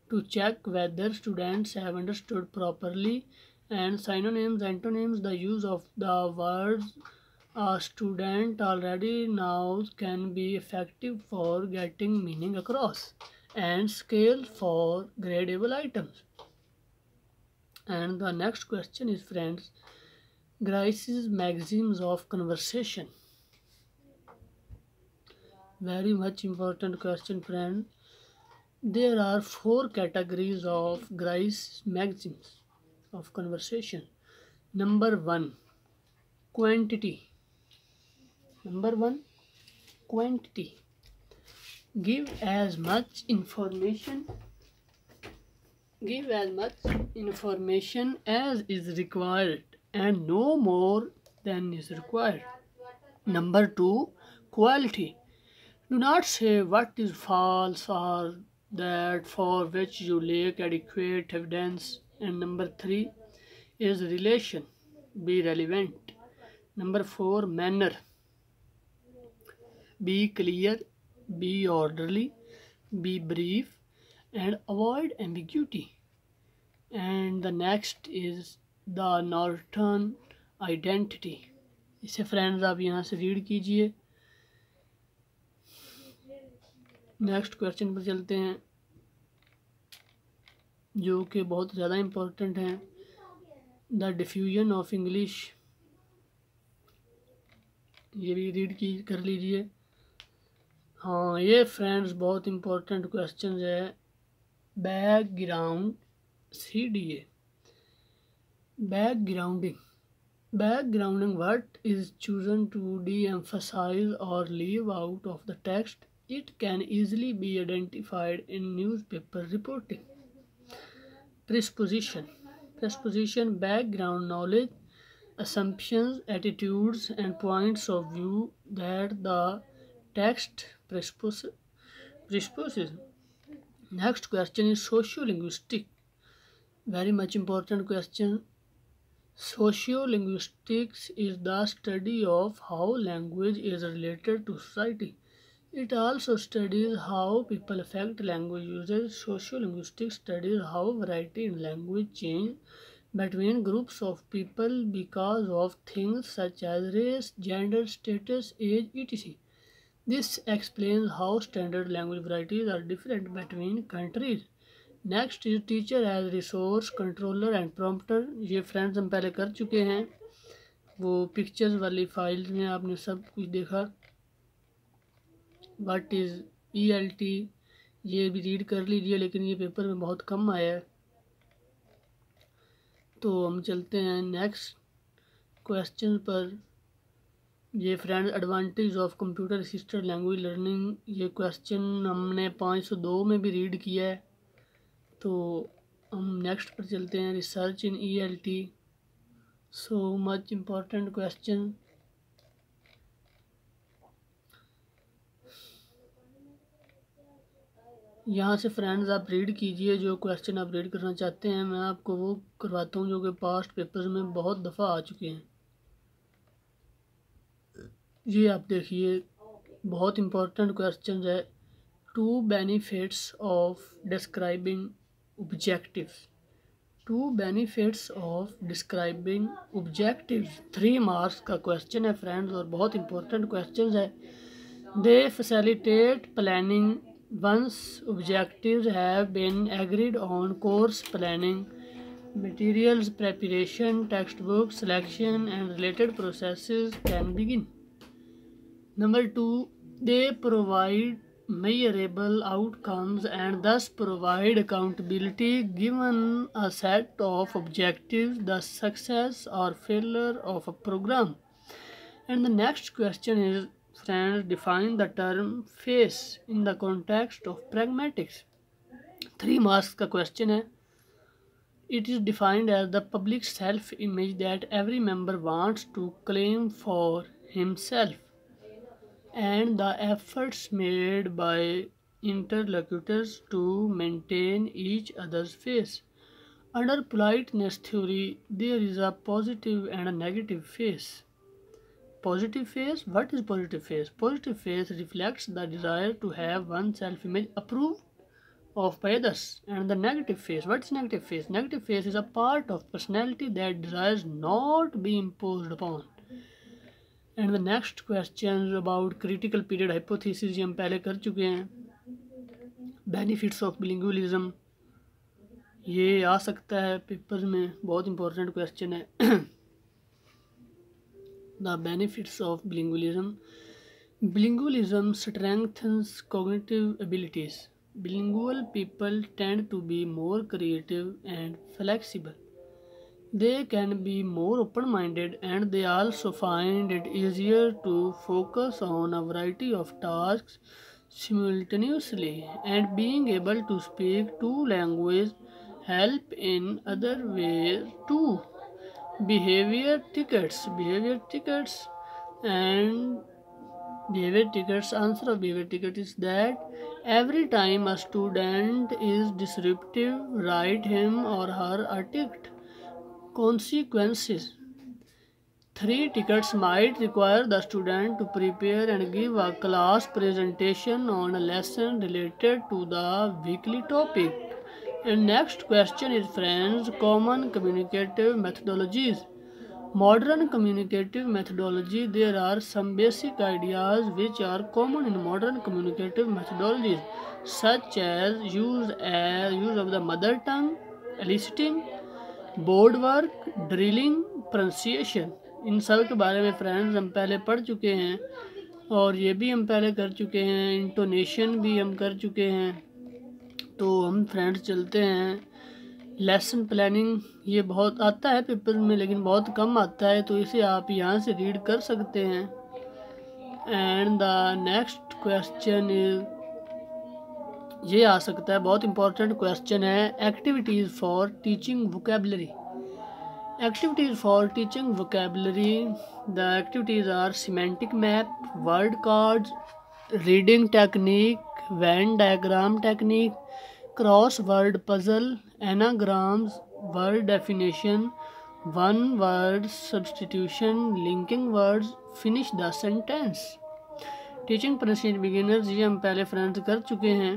to check whether students have understood properly. And synonyms, antonyms, the use of the words a student already knows can be effective for getting meaning across. And scale for gradable items. And the next question is friends, Grice's maxims of conversation. Very much important question friend. There are 4 categories of Grice's maxims of conversation. Number 1, quantity. Number 1, quantity. Give as much information as is required and no more than is required. Number 2, quality. Do not say what is false or that for which you lack adequate evidence. And number 3 is relation, be relevant. Number 4, manner. Be clear, be orderly, be brief, and avoid ambiguity. And the next is the Norton identity. इसे friends आप यहाँ से read कीजिए। Next question पर चलते हैं, जो कि बहुत ज़्यादा इम्पोर्टेंट हैं। द डिफ्यूजन ऑफ इंग्लिश ये भी रीड की कर लीजिए। हाँ, ये फ्रेंड्स बहुत इम्पोर्टेंट क्वेश्चन है। Background CDA, backgrounding. Backgrounding what is chosen to de-emphasize or leave out of the text. It can easily be identified in newspaper reporting. Presupposition. Presupposition, background knowledge, assumptions, attitudes, and points of view that the text presupposes. Next question is sociolinguistic. Very much important question. Sociolinguistics is the study of how language is related to society. It also studies how people affect language usage. Sociolinguistics studies how variety in language change between groups of people because of things such as race, gender, status, age, etc. This explains how standard language varieties are different between countries. Next is teacher as resource controller and prompter. ये friends हम पहले कर चुके हैं, वो pictures वाली files में आपने सब कुछ देखा। व्हाट इज़ ELT, ये भी रीड कर लीजिए, लेकिन ये पेपर में बहुत कम आया है। तो हम चलते हैं नेक्स्ट क्वेश्चन पर। ये friends advantage of computer assisted language learning, ये क्वेश्चन हमने 502 में भी रीड किया है। तो हम नेक्स्ट पर चलते हैं। रिसर्च इन ELT, सो मच इम्पोर्टेंट क्वेश्चन। यहाँ से फ्रेंड्स आप रीड कीजिए, जो क्वेश्चन आप रीड करना चाहते हैं मैं आपको वो करवाता हूँ, जो कि पास्ट पेपर्स में बहुत दफ़ा आ चुके हैं। ये आप देखिए, बहुत इम्पोर्टेंट क्वेश्चन है। Two benefits of describing objectives. Two benefits of describing objectives, 3 marks का क्वेश्चन है फ्रेंड्स, और बहुत इंपॉर्टेंट क्वेश्चन है। They facilitate planning once objectives have been agreed on, course planning, materials preparation, textbook selection and related processes can begin. Number 2, they provide measurable outcomes and thus provide accountability. Given a set of objectives, the success or failure of a program. And the next question is, friends, define the term face in the context of pragmatics. 3 marks का question है। It is defined as the public self-image that every member wants to claim for himself, and the efforts made by interlocutors to maintain each other's face. Under politeness theory, there is a positive and a negative face. Positive face, what is positive face? Positive face reflects the desire to have one's self-image approved of by others. And the negative face, what is negative face? Negative face is a part of personality that desires not be imposed upon. And the next question about critical period hypothesis, ये हम पहले कर चुके हैं। Benefits of बिलिंगुअलिज्म, ये आ सकता है paper में, बहुत इंपॉर्टेंट क्वेश्चन है। The benefits of bilingualism, bilingualism strengthens cognitive abilities. Bilingual people tend to be more creative and flexible. They can be more open-minded, and they also find it easier to focus on a variety of tasks simultaneously. And being able to speak two languages help in other ways too. Behavior tickets, and answer of behavior ticket is that every time a student is disruptive, write him or her a ticket. Consequences, 3 tickets might require the student to prepare and give a class presentation on a lesson related to the weekly topic. And next question is, friends, common communicative methodologies. Modern communicative methodology, there are some basic ideas which are common in modern communicative methodologies, such as use of the mother tongue, eliciting, board work, drilling, pronunciation. इन सब के बारे में friends हम पहले पढ़ चुके हैं और ये भी हम पहले कर चुके हैं, इंटोनेशन भी हम कर चुके हैं। तो हम फ्रेंड्स चलते हैं लेसन प्लानिंग। ये बहुत आता है पेपर में लेकिन बहुत कम आता है, तो इसे आप यहाँ से रीड कर सकते हैं। And the next question is, ये आ सकता है, बहुत इंपॉर्टेंट क्वेश्चन है, activities for teaching vocabulary. Activities for teaching vocabulary. The activities are semantic map, word cards, reading technique, Venn diagram technique, crossword puzzle, anagrams, word definition, one word substitution, linking words, finish the sentence. Teaching profession beginners ये हम पहले friends कर चुके हैं।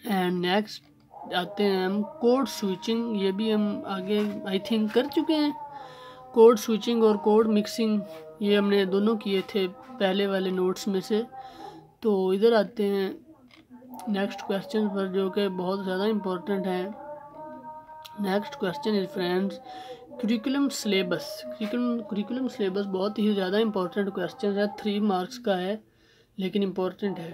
And next आते हैं हम code switching, ये भी हम आगे आई थिंक कर चुके हैं। कोड स्विचिंग और कोड मिक्सिंग ये हमने दोनों किए थे पहले वाले नोट्स में से। तो इधर आते हैं नेक्स्ट क्वेश्चन पर, जो कि बहुत ज़्यादा इम्पोर्टेंट है। Next question is friends curriculum syllabus. Curriculum syllabus बहुत ही ज़्यादा इम्पोर्टेंट क्वेश्चन है, 3 मार्क्स का है लेकिन इम्पोर्टेंट है।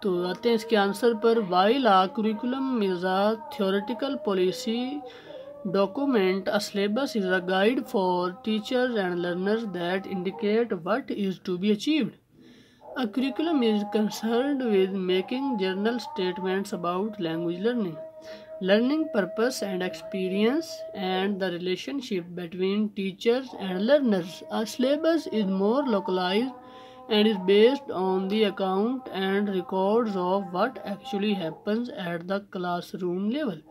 तो आते हैं इसके आंसर पर। While a curriculum is a theoretical policy document, a syllabus is a guide for teachers and learners that indicate what is to be achieved. A curriculum is concerned with making general statements about language learning purpose and experience, and the relationship between teachers and learners. A syllabus is more localized and is based on the account and records of what actually happens at the classroom level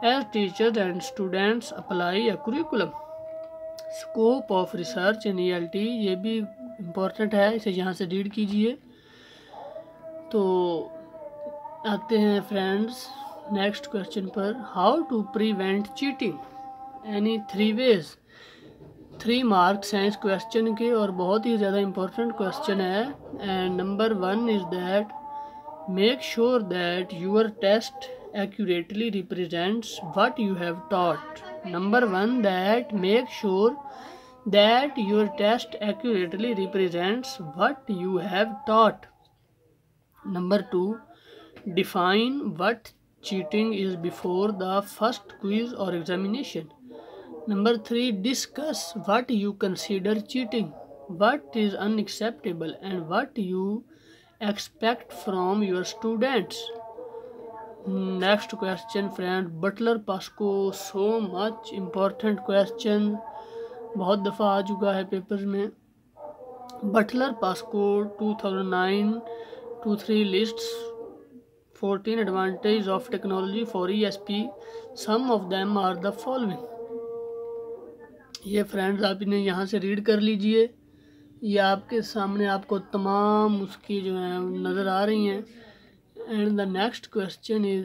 as teachers and students apply a curriculum. Scope of research in ELT ये भी important है, इसे यहाँ से read कीजिए। तो आते हैं फ्रेंड्स नेक्स्ट क्वेश्चन पर। How to prevent cheating, any 3 ways. 3 marks हैं इस क्वेश्चन के और बहुत ही ज़्यादा इम्पोर्टेंट क्वेश्चन है। And number 1 is that make sure that your test accurately represents what you have taught. Number 1, that make sure that your test accurately represents what you have taught. Number 2, define what cheating is before the first quiz or examination. Number 3, discuss what you consider cheating, what is unacceptable and what you expect from your students. Next question friend Butler Pascoe, so much important question, बहुत दफ़ा आ चुका है papers में। Butler Pascoe 2009-23 lists 14 advantage of technology for ESP, some of them are the following. ये friends आप इन्हें यहाँ से रीड कर लीजिए, ये आपके सामने आपको तमाम उसकी जो है नज़र आ रही हैं। And the next question is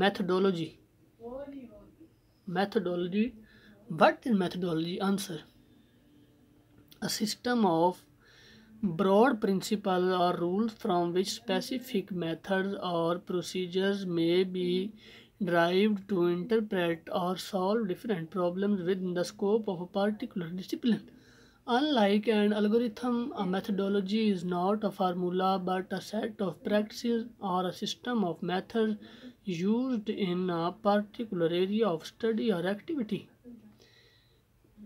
methodology. Methodology. What is methodology? Answer: a system of broad principles or rules from which specific methods or procedures may be derived to interpret or solve different problems within the scope of a particular discipline. Unlike an algorithm, a methodology is not a formula but a set of practices or a system of methods used in a particular area of study or activity.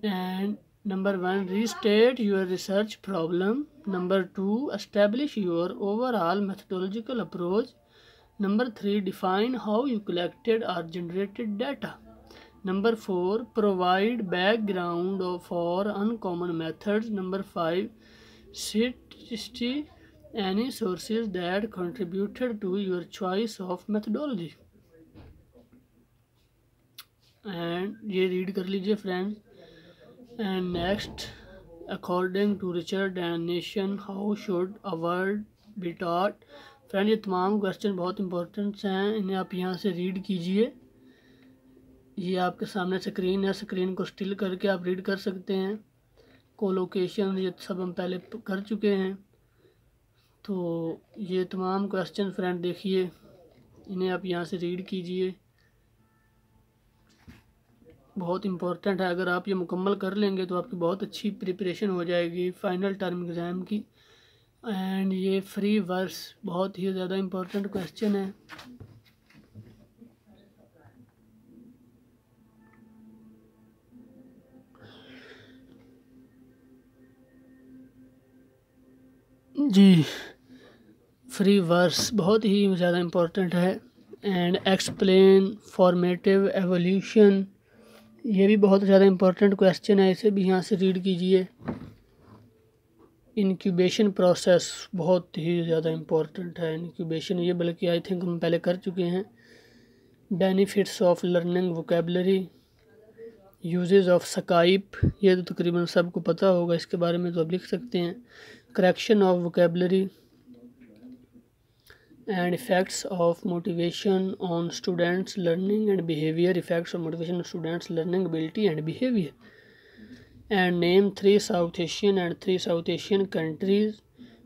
And number 1, restate your research problem. Number 2, establish your overall methodological approach. Number 3, define how you collected or generated data. Number 4, provide background for uncommon methods. Number 5, cite any sources that contributed to your choice of methodology. And ये read कर लीजिए friends. And next, according to Richard and Nation, how should a word be taught. Friend ये तमाम question बहुत important हैं, इन्हें आप यहाँ से रीड कीजिए। ये आपके सामने स्क्रीन है, स्क्रीन को स्टिल करके आप रीड कर सकते हैं। कोलोकेशन ये सब हम पहले कर चुके हैं। तो ये तमाम क्वेश्चन फ्रेंड देखिए, इन्हें आप यहाँ से रीड कीजिए। बहुत इम्पोर्टेंट है। अगर आप ये मुकम्मल कर लेंगे तो आपकी बहुत अच्छी प्रिपरेशन हो जाएगी फ़ाइनल टर्म एग्ज़ाम की। एंड ये फ्री वर्स बहुत ही ज़्यादा इम्पोर्टेंट क्वेश्चन है। जी, फ्री वर्स बहुत ही ज़्यादा इम्पोर्टेंट है। एंड एक्सप्लेन फॉर्मेटिव एवोल्यूशन, ये भी बहुत ज़्यादा इम्पोर्टेंट क्वेश्चन है, इसे भी यहाँ से रीड कीजिए। इंक्यूबेशन प्रोसेस बहुत ही ज़्यादा इम्पोर्टेंट है। इंक्यूबेशन ये बल्कि आई थिंक हम पहले कर चुके हैं। Benefits of learning vocabulary, uses of Skype, ये तो तकरीबन सबको पता होगा, इसके बारे में तो आप लिख सकते हैं। Correction of vocabulary and effects of motivation on students learning and behavior, effects of motivation on students learning ability and behavior, and name 3 South Asian and 3 South Asian countries।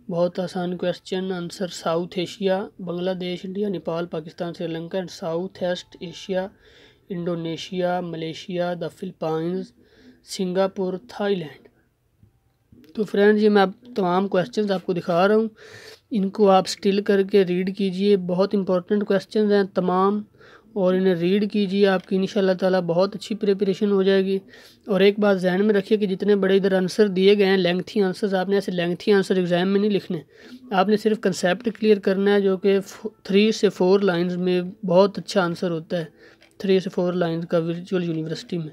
बहुत आसान question. Answer south Asia, Bangladesh, India, Nepal, Pakistan, Sri Lanka. And south east Asia, Indonesia, Malaysia, the Philippines, Singapore, Thailand. तो friends ये मैं आप तमाम questions आपको दिखा रहा हूँ, इनको आप स्टिल करके रीड कीजिए। बहुत इंपॉर्टेंट क्वेश्चंस हैं तमाम, और इन्हें रीड कीजिए, आपकी इंशाल्लाह ताला बहुत अच्छी प्रिपरेशन हो जाएगी। और एक बात जहन में रखिए कि जितने बड़े इधर आंसर दिए गए हैं लेंथी आंसर्स, आपने ऐसे लेंथी आंसर एग्ज़ाम में नहीं लिखने, आपने सिर्फ कंसेप्ट क्लियर करना है, जो कि 3 से 4 लाइन्स में बहुत अच्छा आंसर होता है। 3 से 4 लाइन्स का वर्चुअल यूनिवर्सिटी में।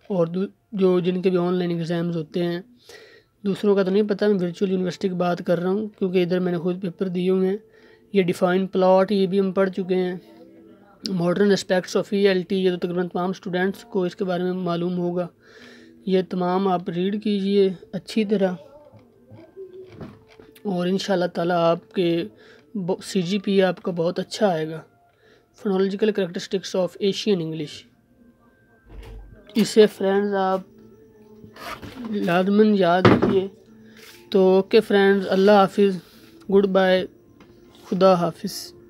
और जो जिनके भी ऑनलाइन एग्ज़ाम्स होते हैं, दूसरों का तो नहीं पता, मैं वर्चुअल यूनिवर्सिटी की बात कर रहा हूँ क्योंकि इधर मैंने खुद पेपर दिए हुए हैं। ये डिफ़ाइन प्लॉट, ये भी हम पढ़ चुके हैं। मॉडर्न एस्पेक्ट्स ऑफ ELT, ये तो तकरीबन तमाम स्टूडेंट्स को इसके बारे में मालूम होगा। ये तमाम आप रीड कीजिए अच्छी तरह, और इंशाल्लाह ताला आपके CGPA आपका बहुत अच्छा आएगा। Phonological characteristics of Asian English, इसे फ्रेंड्स आप लाजमन याद रखिए। तो ओके फ्रेंड्स, अल्लाह हाफिज़, गुड बाय, खुदा हाफिज़।